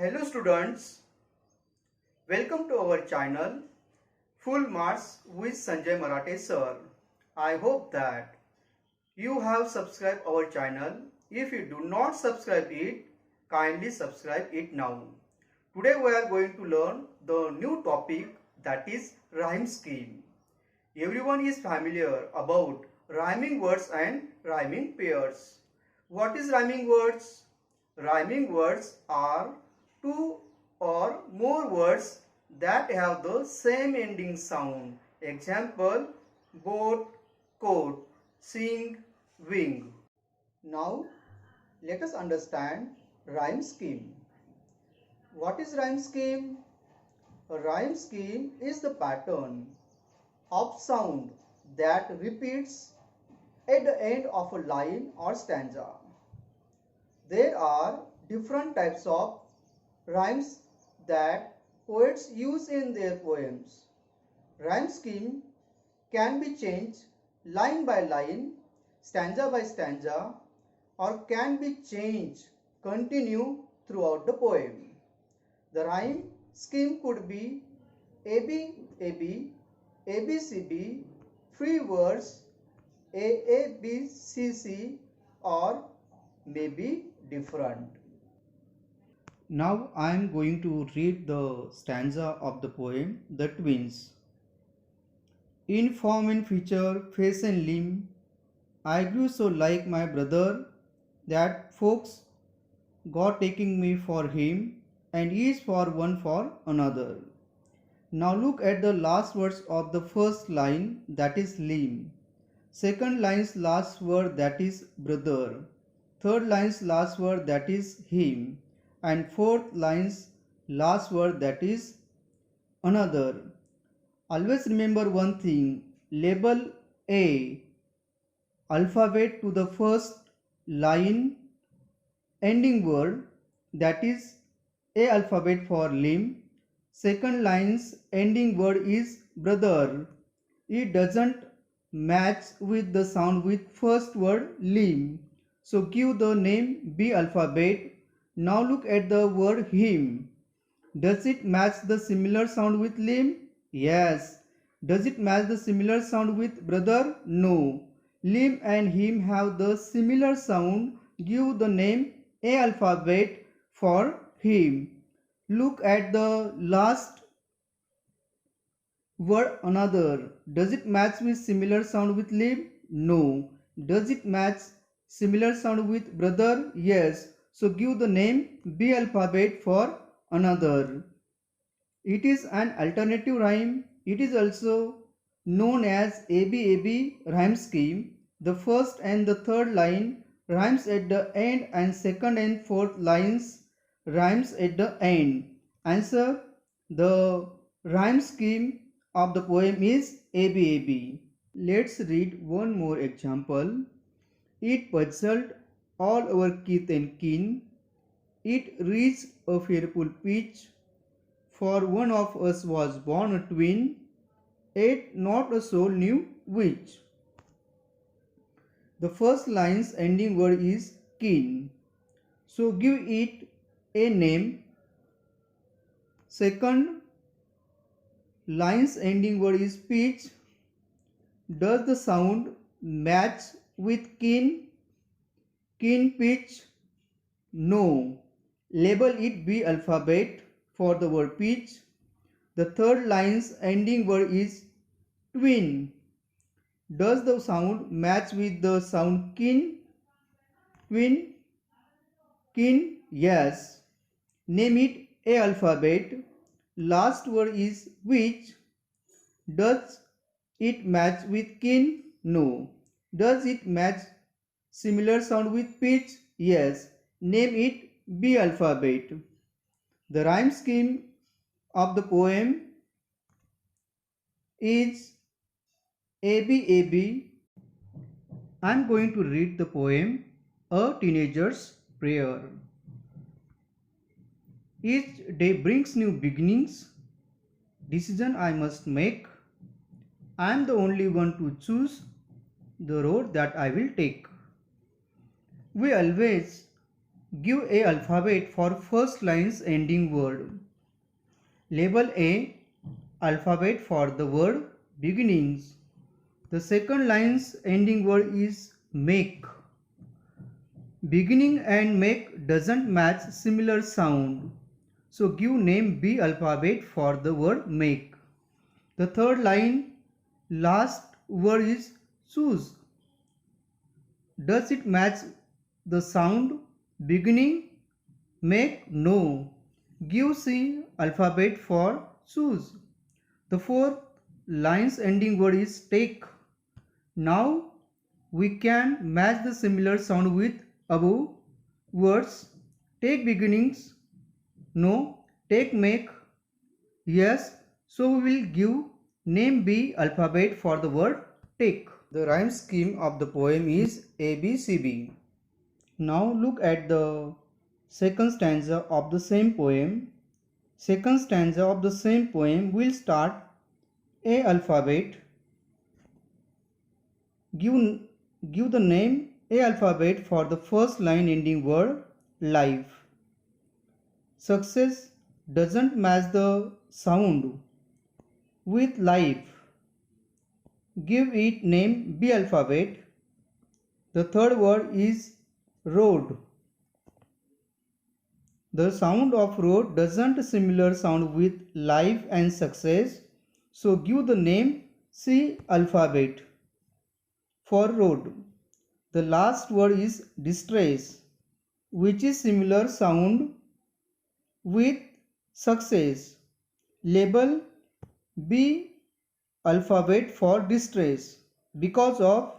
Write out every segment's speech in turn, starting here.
Hello students, welcome to our channel Full Marks with Sanjay Marathe sir. I hope that you have subscribed our channel. If you do not subscribe it, kindly subscribe it now. Today we are going to learn the new topic, that is rhyme scheme. Everyone is familiar about rhyming words and rhyming pairs. What is rhyming words? Rhyming words are two or more words that have the same ending sound. Example, boat, coat, sing, wing. Now let us understand rhyme scheme. What is rhyme scheme? A rhyme scheme is the pattern of sound that repeats at the end of a line or stanza. There are different types of rhymes that poets use in their poems. Rhyme scheme can be changed line by line, stanza by stanza, or can be changed continue throughout the poem. The rhyme scheme could be AB, AB, ABCB, free words, AABCC, or maybe different. Now I am going to read the stanza of the poem The Twins. In form and feature, face and limb, I grew so like my brother that folks got taking me for him and each for one for another. Now look at the last words of the first line, that is limb. Second line's last word, that is brother. Third line's last word, that is him. And fourth line's last word, that is another. Always remember one thing, label A alphabet to the first line ending word, that is A alphabet for limb. Second line's ending word is brother. It doesn't match with the sound with first word limb. So give the name B alphabet. Now look at the word him. Does it match the similar sound with limb? Yes. Does it match the similar sound with brother? No. Limb and him have the similar sound. Give the name A alphabet for him. Look at the last word another. Does it match with similar sound with limb? No. Does it match similar sound with brother? Yes. So give the name B alphabet for another. It is an alternative rhyme. It is also known as ABAB rhyme scheme. The first and the third line rhymes at the end and second and fourth lines rhymes at the end. Answer: the rhyme scheme of the poem is ABAB. Let's read one more example. It puzzled all our kith and kin. It reached a fearful pitch. For one of us was born a twin, yet not a soul knew which. The first line's ending word is kin, so give it a name. Second line's ending word is pitch. Does the sound match with kin? Kin pitch? No. Label it B alphabet for the word pitch. The third line's ending word is twin. Does the sound match with the sound kin? Twin? Kin? Yes. Name it A alphabet. Last word is which. Does it match with kin? No. Does it match similar sound with pitch? Yes. Name it B alphabet. The rhyme scheme of the poem is ABAB. I am going to read the poem A Teenager's Prayer. Each day brings new beginnings, decision I must make. I am the only one to choose the road that I will take. We always Give a alphabet for first line's ending word. Label A alphabet for the word beginnings. The second line's ending word is make. Beginning and make doesn't match similar sound. So give name B alphabet for the word make. The third line last word is choose. Does it match the sound beginning? Make? No. Give C alphabet for choose. The fourth line's ending word is take. Now we can match the similar sound with above words. Take beginnings. No. Take make. Yes. So we will give name B alphabet for the word take. The rhyme scheme of the poem is ABCB. Now look at the second stanza of the same poem. Second stanza of the same poem will start A alphabet. Give the name A alphabet for the first line ending word life. Success doesn't match the sound with life. Give it name B alphabet. The third word is road. The sound of road doesn't similar sound with life and success. So give the name C alphabet for road. The last word is distress, which is similar sound with success. Label B alphabet for distress because of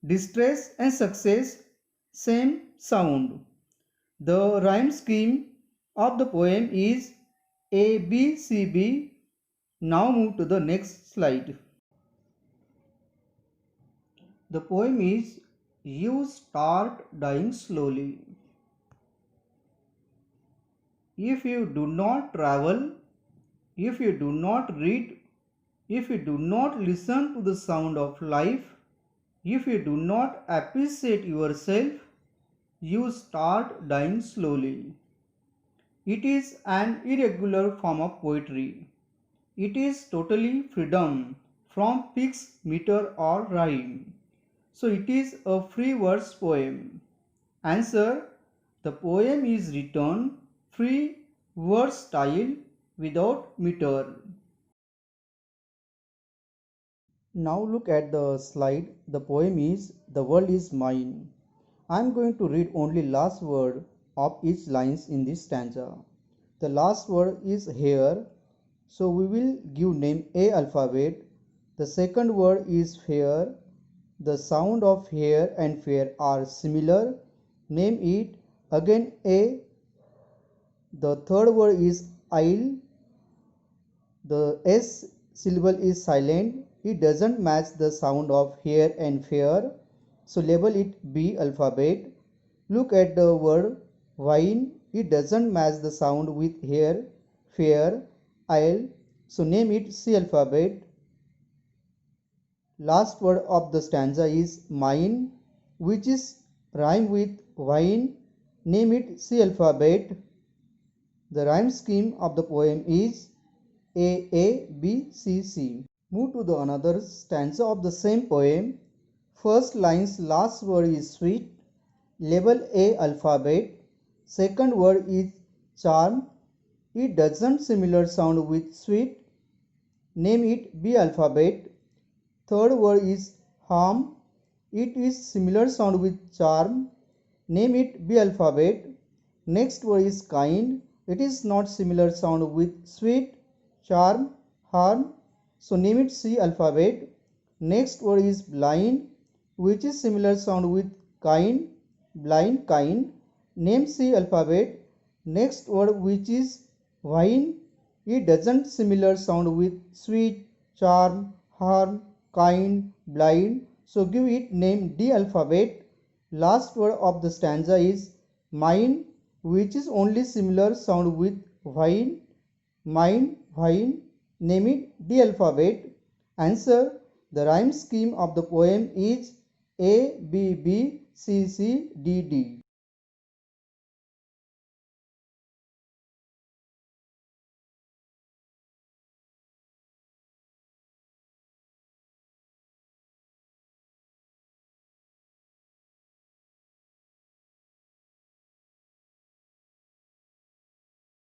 distress and success same sound. The rhyme scheme of the poem is ABCB. Now move to the next slide. The poem is You Start Dying Slowly. If you do not travel, if you do not read, if you do not listen to the sound of life, if you do not appreciate yourself, you start dying slowly. It is an irregular form of poetry. It is totally freedom from fixed meter or rhyme. So it is a free verse poem. Answer: the poem is written free verse style without meter. Now look at the slide. The poem is The World Is Mine. I am going to read only last word of each lines in this stanza. The last word is here, so we will give name A alphabet. The second word is fair. The sound of hair and fair are similar. Name it again A. The third word is isle. The S syllable is silent. It doesn't match the sound of hair and fair. So label it B alphabet. Look at the word wine. It doesn't match the sound with hair, fair, isle. So name it C alphabet. Last word of the stanza is mine, which is rhyme with wine. Name it C alphabet. The rhyme scheme of the poem is AABCC. Move to the another stanza of the same poem. First line's last word is sweet. Label A alphabet. Second word is charm. It doesn't similar sound with sweet. Name it B alphabet. Third word is harm. It is similar sound with charm. Name it B alphabet. Next word is kind. It is not similar sound with sweet, charm, harm. So name it C alphabet. Next word is blind, which is similar sound with kind, blind, kind. Name C alphabet. Next word which is wine. It doesn't similar sound with sweet, charm, harm, kind, blind. So give it name D alphabet. Last word of the stanza is mine, which is only similar sound with wine, mine, wine. Name it D alphabet. Answer: the rhyme scheme of the poem is A, B, B, C, C, D, D.